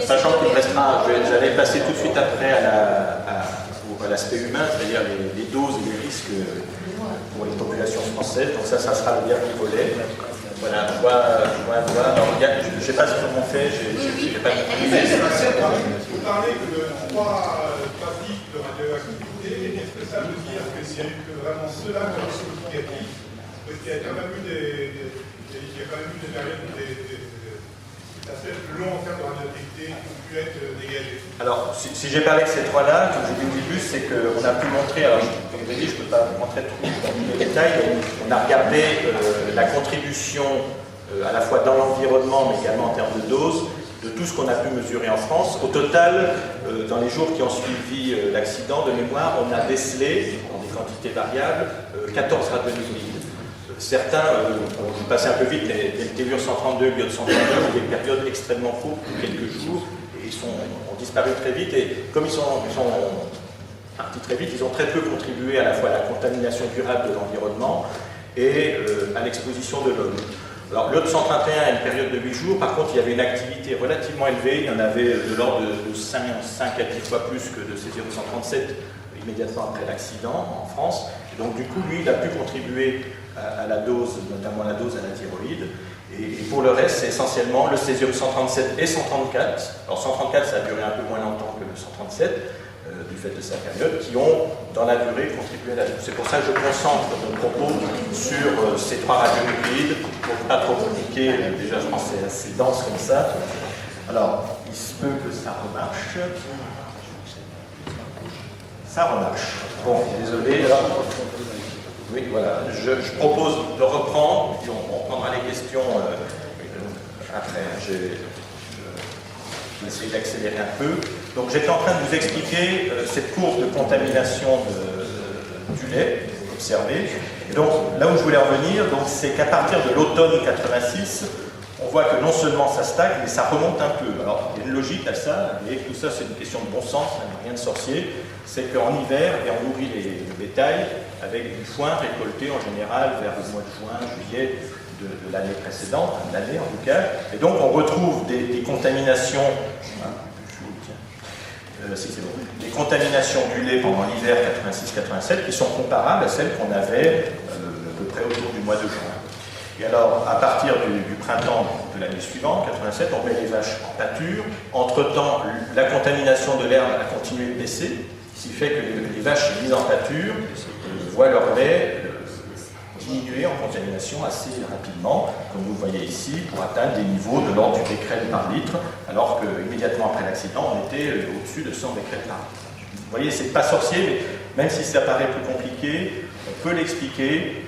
Sachant qu'il restera, j'allais passer tout de suite après à l'aspect humain, c'est-à-dire les doses et les risques pour les populations françaises. Donc ça sera le dernier volet. Voilà, je vois. Alors, je ne sais pas ce qu'on fait, j'ai pas de... Vous parlez de 3 types de radioactivité. Est-ce que ça veut dire qu'il n'y a eu que vraiment cela comme significatif? Parce qu'il y a quand même eu des périodes assez long en termes de radioactivité qui ont pu être dégagées. Alors, si j'ai parlé de ces trois-là, comme je dis au début, c'est qu'on a pu montrer, alors comme je l'ai dit, je ne peux pas montrer tout dans les détails, mais on a regardé la contribution à la fois dans l'environnement, mais également en termes de dose, de tout ce qu'on a pu mesurer en France. Au total, dans les jours qui ont suivi l'accident, de mémoire, on a décelé, en des quantités variables, 14 radionucléides. Certains, je vais passer un peu vite, les tellures 132, l'iode 132, ont des périodes extrêmement courtes, quelques jours, et ont disparu très vite. Et comme ils sont partis très vite, ils ont très peu contribué à la fois à la contamination durable de l'environnement et à l'exposition de l'homme. Alors, l'iode 131 a une période de 8 jours, par contre, il y avait une activité relativement élevée, il y en avait de l'ordre de 5 à 10 fois plus que de césure 137 immédiatement après l'accident en France. Et donc, du coup, lui, il a pu contribuer à la dose, notamment la dose à la thyroïde. Et pour le reste, c'est essentiellement le césium 137 et 134. Alors 134, ça a duré un peu moins longtemps que le 137, du fait de sa période, qui ont, dans la durée, contribué à la dose. C'est pour ça que je concentre mon propos sur ces 3 radionucléides, pour ne pas trop compliquer. Déjà, je pense que c'est assez dense comme ça. Alors, il se peut que ça remarche. Ça remarche. Bon, désolé. Alors, oui, voilà. Je propose de reprendre, puis on prendra les questions après. Je vais essayer d'accélérer un peu. Donc, j'étais en train de vous expliquer cette courbe de contamination du lait observée. Et donc, là où je voulais revenir, c'est qu'à partir de l'automne 86, on voit que non seulement ça stagne, mais ça remonte un peu. Alors, il y a une logique à ça, et tout ça, c'est une question de bon sens, rien de sorcier. C'est qu'en hiver, on nourrit le bétail avec du foin récolté en général vers le mois de juin, juillet de l'année précédente, de l'année en tout cas. Et donc, on retrouve des contaminations. Des contaminations du lait pendant l'hiver 86-87 qui sont comparables à celles qu'on avait à peu près autour du mois de juin. Et alors, à partir du printemps de l'année suivante, 87, on met les vaches en pâture. Entre-temps, la contamination de l'herbe a continué de baisser, ce qui fait que les vaches mises en pâture voient leur lait diminuer en contamination assez rapidement, comme vous le voyez ici, pour atteindre des niveaux de l'ordre du becquerel par litre, alors qu'immédiatement après l'accident, on était au-dessus de 100 becquerels par litre. Vous voyez, c'est pas sorcier, mais même si ça paraît plus compliqué, on peut l'expliquer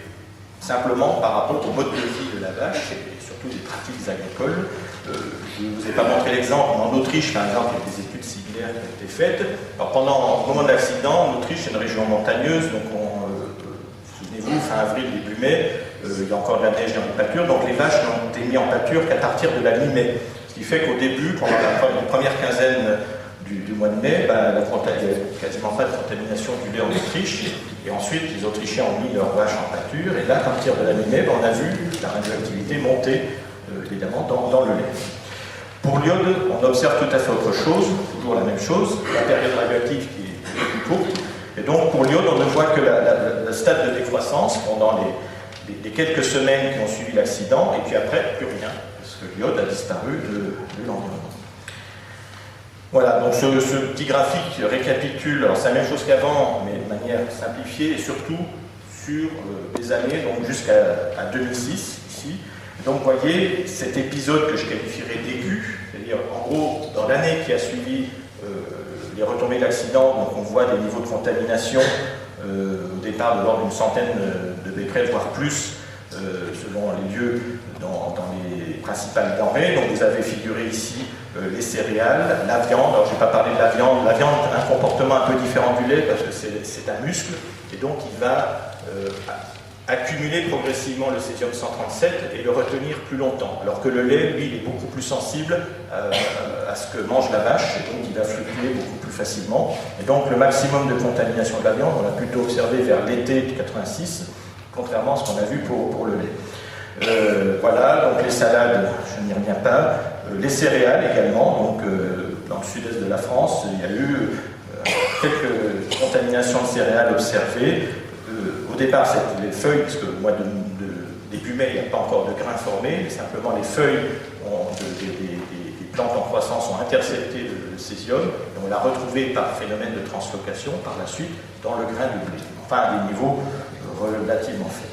simplement par rapport au mode de vie de la vache et surtout des pratiques agricoles. Je ne vous ai pas montré l'exemple, mais en Autriche, par exemple, il y a des études similaires qui ont été faites. Alors, au moment de l'accident, en Autriche, c'est une région montagneuse, donc souvenez-vous, fin avril, début mai, il y a encore de la neige dans les pâtures, donc les vaches n'ont été mises en pâture qu'à partir de la mi-mai. Ce qui fait qu'au début, pendant la première quinzaine du mois de mai, il n'y a quasiment pas de contamination du lait en Autriche. Et ensuite, les Autrichiens ont mis leurs vaches en pâture. Et là, à partir de la mi-mai, on a vu la radioactivité monter, évidemment, dans le lait. Pour l'iode, on observe tout à fait autre chose, toujours la même chose, la période radioactive qui est plus courte. Et donc, pour l'iode, on ne voit que le stade de décroissance pendant les quelques semaines qui ont suivi l'accident, et puis après, plus rien, parce que l'iode a disparu de l'environnement. Voilà, donc ce petit graphique récapitule, alors c'est la même chose qu'avant, mais de manière simplifiée, et surtout sur les années, donc jusqu'à 2006, ici. Donc vous voyez, cet épisode que je qualifierais d'aigu, c'est-à-dire en gros, dans l'année qui a suivi les retombées de l'accident, donc on voit des niveaux de contamination au départ de l'ordre d'une centaine de becquerels, voire plus, selon les lieux dans les principales denrées. Donc vous avez figuré ici les céréales, la viande. Alors je ne vais pas parler de la viande. La viande a un comportement un peu différent du lait parce que c'est un muscle et donc il va accumuler progressivement le césium 137 et le retenir plus longtemps. Alors que le lait, lui, il est beaucoup plus sensible à ce que mange la vache et donc il va fluctuer beaucoup plus facilement. Et donc le maximum de contamination de la viande, on l'a plutôt observé vers l'été de 86, contrairement à ce qu'on a vu pour le lait. Voilà, donc les salades, je n'y reviens pas. Les céréales également, donc France, il y a eu quelques contaminations de céréales observées. Au départ, c'était les feuilles, parce que au mois de début mai, il n'y a pas encore de grains formés, mais simplement les feuilles des plantes en croissance ont intercepté le césium, et on l'a retrouvé par phénomène de translocation par la suite dans le grain de blé, enfin à des niveaux relativement faibles.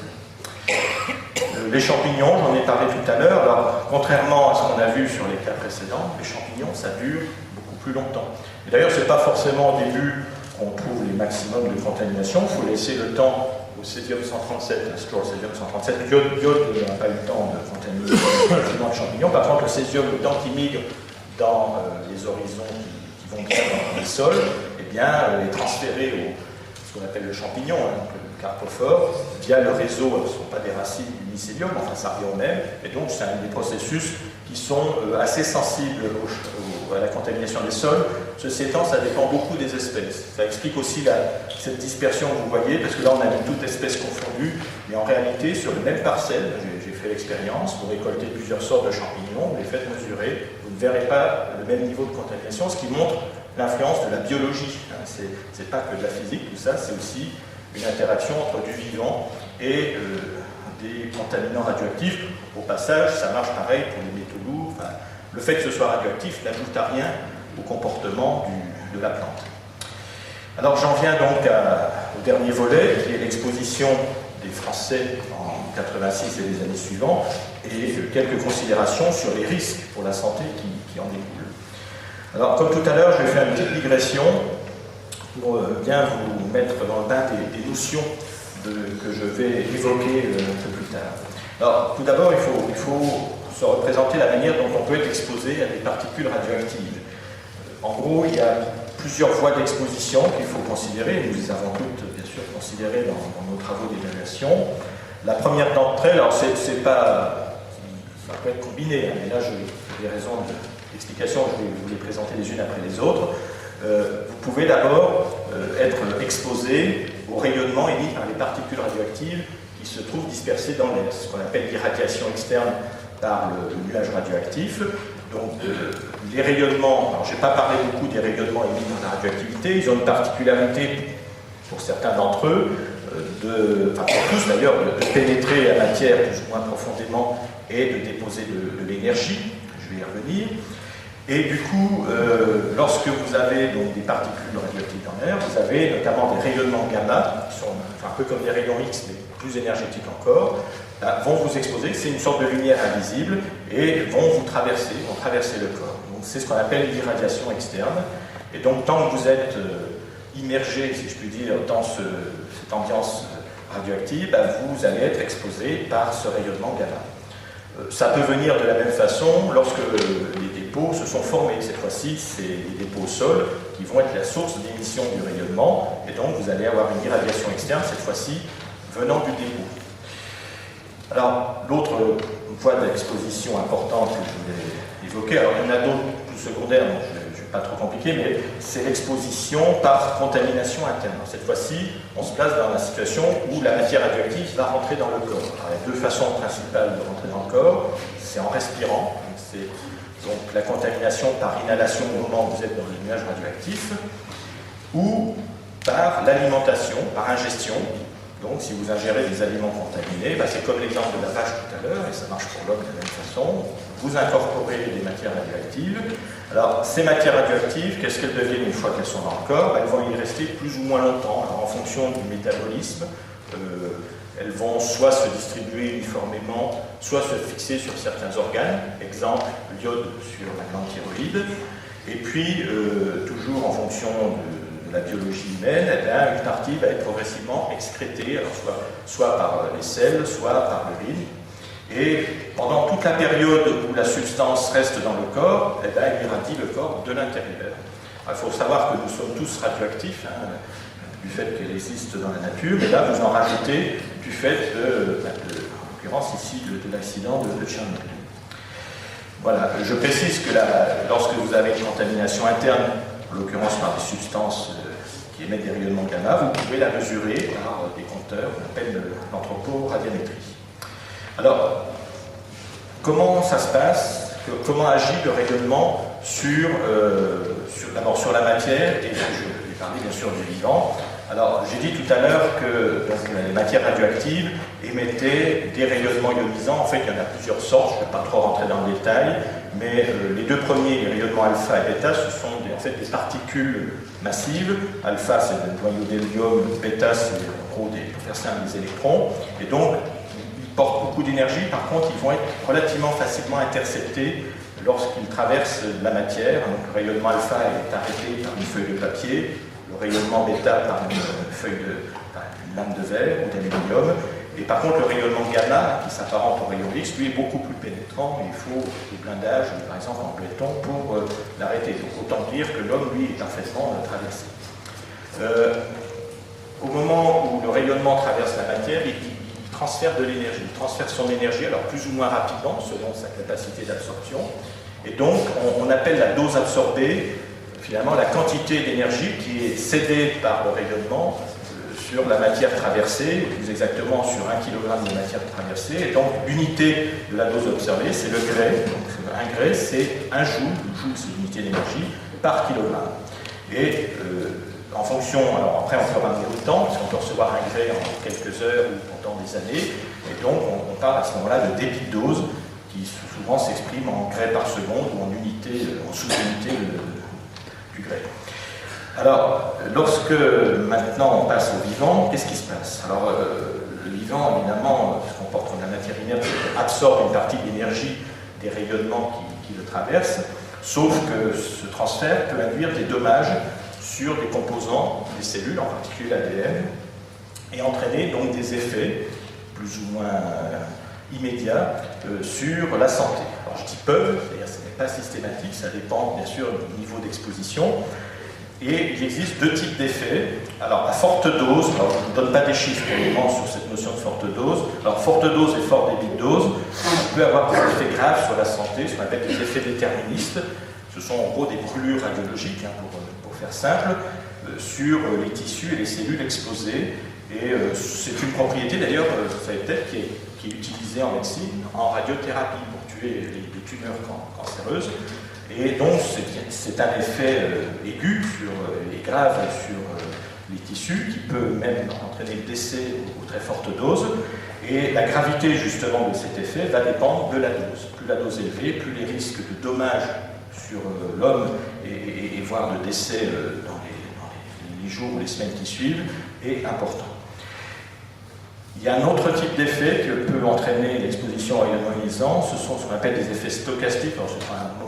Les champignons, j'en ai parlé tout à l'heure. Alors, contrairement à ce qu'on a vu sur les cas précédents, les champignons, ça dure beaucoup plus longtemps. Et d'ailleurs, ce n'est pas forcément au début qu'on trouve les maximums de contamination. Il faut laisser le temps au césium 137, à césium 137. L'iode n'a pas eu le temps de contaminer de champignons. Par contre, le césium, le temps qu'il migre dans les horizons qui vont bien dans les sols, eh bien, est transféré au ce qu'on appelle le champignon, hein, le carpophore, via le réseau, ce ne sont pas des racines du mycélium, enfin ça revient au même, et donc c'est un des processus qui sont assez sensibles à la contamination des sols. Ceci étant, ça dépend beaucoup des espèces. Ça explique aussi cette dispersion que vous voyez, parce que là on a mis toutes espèces confondues, mais en réalité, sur une même parcelle, j'ai fait l'expérience, vous récoltez plusieurs sortes de champignons, vous les faites mesurer, vous ne verrez pas le même niveau de contamination, ce qui montre l'influence de la biologie. C'est pas que de la physique, tout ça, c'est aussi une interaction entre du vivant et des contaminants radioactifs. Au passage, ça marche pareil pour les métaux lourds. Enfin, le fait que ce soit radioactif n'ajoute à rien au comportement de la plante. Alors j'en viens donc au dernier volet, qui est l'exposition des Français en 86 et les années suivantes, et quelques considérations sur les risques pour la santé qui en découlent. Alors, comme tout à l'heure, je vais faire une petite digression pour bien vous mettre dans le bain des notions que je vais évoquer un peu plus tard. Alors, tout d'abord, il faut se représenter la manière dont on peut être exposé à des particules radioactives. En gros, il y a plusieurs voies d'exposition qu'il faut considérer. Nous les avons toutes, bien sûr, considérées dans nos travaux d'évaluation. La première d'entre elles, alors ça peut être combiné, hein, mais là, j'ai des raisons d'explication, je vais vous les présenter les unes après les autres. Vous pouvez d'abord être exposé au rayonnement émis par les particules radioactives qui se trouvent dispersées dans l'air, ce qu'on appelle l'irradiation externe par le nuage radioactif. Donc les rayonnements, alors je n'ai pas parlé beaucoup des rayonnements émis dans la radioactivité, ils ont une particularité pour certains d'entre eux, pour tous d'ailleurs, de pénétrer la matière plus ou moins profondément et de déposer de l'énergie, je vais y revenir. Et du coup, lorsque vous avez donc des particules radioactives dans l'air, vous avez notamment des rayonnements gamma, qui sont un peu comme des rayons X, mais plus énergétiques encore, vont vous exposer, c'est une sorte de lumière invisible, et vont traverser le corps. Donc c'est ce qu'on appelle l'irradiation externe. Et donc tant que vous êtes immergé, si je puis dire, dans cette ambiance radioactive, vous allez être exposé par ce rayonnement gamma. Ça peut venir de la même façon lorsque les dépôts se sont formés. Cette fois-ci, c'est les dépôts au sol qui vont être la source d'émission du rayonnement, et donc vous allez avoir une irradiation externe, cette fois-ci venant du dépôt. Alors, l'autre voie d'exposition importante que je voulais évoquer, alors il y en a d'autres plus secondaires, donc je ne vais pas trop compliquer, mais c'est l'exposition par contamination interne. Cette fois-ci, on se place dans la situation où la matière radioactive va rentrer dans le corps. Alors, il y a deux façons principales de rentrer dans le corps, c'est en respirant, c'est donc la contamination par inhalation au moment où vous êtes dans le nuage radioactif, ou par l'alimentation, par ingestion. Donc, si vous ingérez des aliments contaminés, c'est comme l'exemple de la vache tout à l'heure, et ça marche pour l'homme de la même façon, vous incorporez des matières radioactives. Alors, ces matières radioactives, qu'est-ce qu'elles deviennent une fois qu'elles sont dans le corps? Elles vont y rester plus ou moins longtemps. Alors, en fonction du métabolisme, elles vont soit se distribuer uniformément, soit se fixer sur certains organes, exemple l'iode sur la glande thyroïde, et puis, toujours en fonction de la biologie humaine, une partie va être progressivement excrétée, alors soit par les selles, soit par l'urine. Et pendant toute la période où la substance reste dans le corps, elle irradie le corps de l'intérieur. Il faut savoir que nous sommes tous radioactifs, du fait qu'elle existe dans la nature, et là vous en rajoutez du fait en l'occurrence ici, de l'accident de Tchernobyl. Voilà, je précise que lorsque vous avez une contamination interne, en l'occurrence par des substances qui émettent des rayonnements gamma, vous pouvez la mesurer par des compteurs qu'on appelle l'anthroporadiométrie. Alors, comment ça se passe? Comment agit le rayonnement d'abord sur la matière, et je vais parler bien sûr du vivant. Alors, j'ai dit tout à l'heure que donc, les matières radioactives émettaient des rayonnements ionisants. En fait, il y en a plusieurs sortes, je ne vais pas trop rentrer dans le détail, mais les deux premiers, les rayonnements alpha et bêta, ce sont en fait des particules massives. Alpha, c'est le noyau d'hélium, bêta, c'est en gros, pour faire simple, des électrons. Et donc, ils portent beaucoup d'énergie, par contre, ils vont être relativement facilement interceptés lorsqu'ils traversent la matière. Donc, le rayonnement alpha est arrêté par une feuille de papier, le rayonnement bêta par une lame de verre ou d'aluminium, et par contre le rayonnement gamma, qui s'apparente au rayon X, lui est beaucoup plus pénétrant, et il faut des blindages, par exemple en béton, pour l'arrêter. Donc autant dire que l'homme, lui, est parfaitement traversé. Au moment où le rayonnement traverse la matière, il transfère de l'énergie, il transfère son énergie, alors plus ou moins rapidement, selon sa capacité d'absorption, et donc on appelle la dose absorbée finalement la quantité d'énergie qui est cédée par le rayonnement sur la matière traversée, plus exactement sur 1 kg de matière traversée. Et donc l'unité de la dose observée, c'est le Gray. Donc un Gray, c'est 1 joule, le joule c'est l'unité d'énergie, par kilogramme. Et en fonction, alors après on peut ramener au temps, parce qu'on peut recevoir un Gray en quelques heures ou pendant des années, et donc on parle à ce moment-là de débit de dose, qui souvent s'exprime en Gray par seconde ou en unité, en sous-unité du Gray. Alors, lorsque maintenant on passe au vivant, qu'est-ce qui se passe? Alors, le vivant, évidemment, se comporte comme la matière inerte, absorbe une partie de l'énergie des rayonnements qui le traversent, sauf que ce transfert peut induire des dommages sur des composants des cellules, en particulier l'ADN, et entraîner donc des effets plus ou moins immédiats sur la santé. Alors, je dis peuvent, c'est-à-dire ce n'est pas systématique, ça dépend bien sûr du niveau d'exposition. Et il existe deux types d'effets. Alors, à forte dose, alors je ne vous donne pas des chiffres pour le moment sur cette notion de forte dose. Alors, forte dose et fort débit de dose, on peut avoir des effets graves sur la santé, ce qu'on appelle des effets déterministes. Ce sont en gros des brûlures radiologiques, pour faire simple, sur les tissus et les cellules exposées. Et c'est une propriété d'ailleurs, vous savez peut-être, qui est utilisée en médecine, en radiothérapie, pour tuer les tumeurs cancéreuses. Et donc, c'est un effet aigu et grave sur les tissus qui peut même entraîner le décès aux très fortes doses. Et la gravité, justement, de cet effet va dépendre de la dose. Plus la dose est élevée, plus les risques de dommages sur l'homme et voire de décès dans les jours ou les semaines qui suivent est important. Il y a un autre type d'effet que peut entraîner l'exposition au rayonnement ionisant, ce sont ce qu'on appelle des effets stochastiques. Alors, c'est pas un